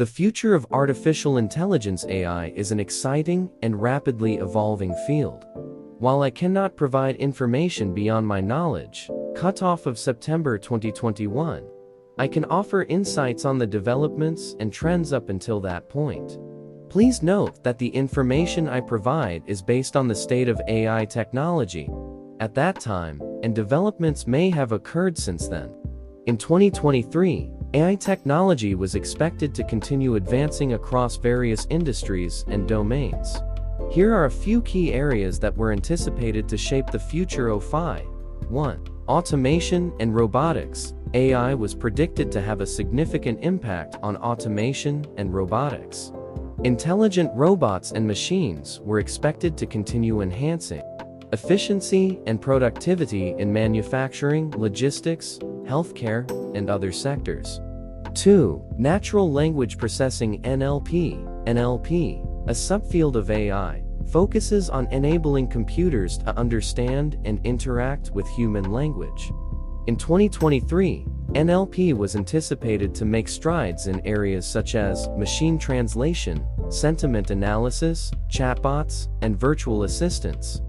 The future of artificial intelligence (AI) is an exciting and rapidly evolving field. While I cannot provide information beyond my knowledge, cutoff of September 2021, I can offer insights on the developments and trends up until that point. Please note that the information I provide is based on the state of AI technology at that time, and developments may have occurred since then. In 2023, AI technology was expected to continue advancing across various industries and domains. Here are a few key areas that were anticipated to shape the future of AI. 1. Automation and robotics. AI was predicted to have a significant impact on automation and robotics. Intelligent robots and machines were expected to continue enhancing efficiency and productivity in manufacturing, logistics, healthcare, and other sectors. 2. Natural language processing (NLP). NLP, a subfield of AI, focuses on enabling computers to understand and interact with human language. In 2023, NLP was anticipated to make strides in areas such as machine translation, sentiment analysis, chatbots, and virtual assistants,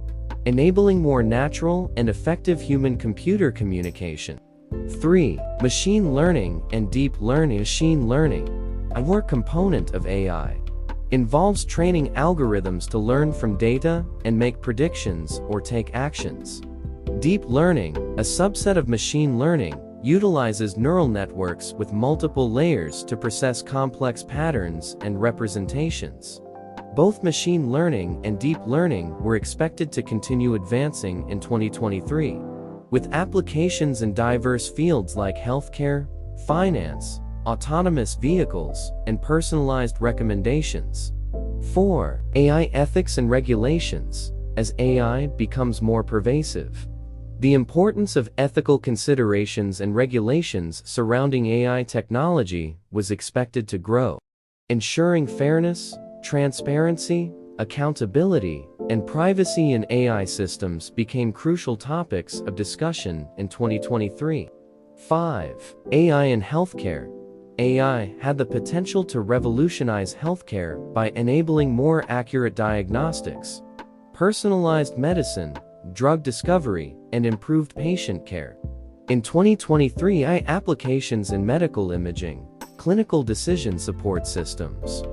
enabling more natural and effective human-computer communication. 3. Machine learning and deep learning. Machine learning, a core component of AI, involves training algorithms to learn from data and make predictions or take actions. Deep learning, a subset of machine learning, utilizes neural networks with multiple layers to process complex patterns and representations. Both machine learning and deep learning were expected to continue advancing in 2023, with applications in diverse fields like healthcare, finance, autonomous vehicles, and personalized recommendations. 4. AI ethics and regulations. As AI becomes more pervasive, the importance of ethical considerations and regulations surrounding AI technology was expected to grow. Ensuring fairness, transparency, accountability, and privacy in AI systems became crucial topics of discussion in 2023. 5. AI in healthcare. AI had the potential to revolutionize healthcare by enabling more accurate diagnostics, personalized medicine, drug discovery, and improved patient care. In 2023, AI applications in medical imaging, clinical decision support systems,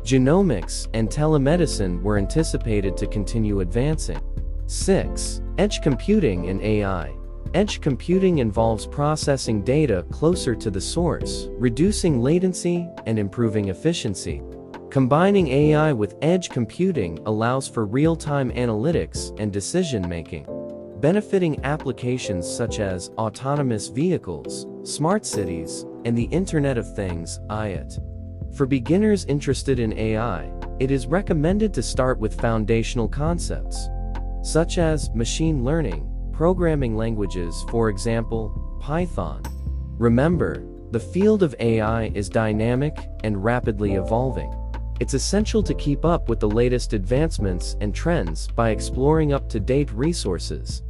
genomics, and telemedicine were anticipated to continue advancing. 6. Edge computing and AI. Edge computing involves processing data closer to the source, reducing latency and improving efficiency. Combining AI with edge computing allows for real-time analytics and decision-making, benefiting applications such as autonomous vehicles, smart cities, and the Internet of Things (IoT). For beginners interested in AI, it is recommended to start with foundational concepts, such as machine learning, programming languages, for example, Python. Remember, the field of AI is dynamic and rapidly evolving. It's essential to keep up with the latest advancements and trends by exploring up-to-date resources,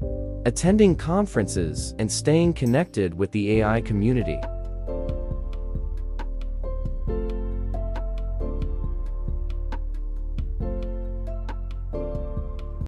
attending conferences, and staying connected with the AI community.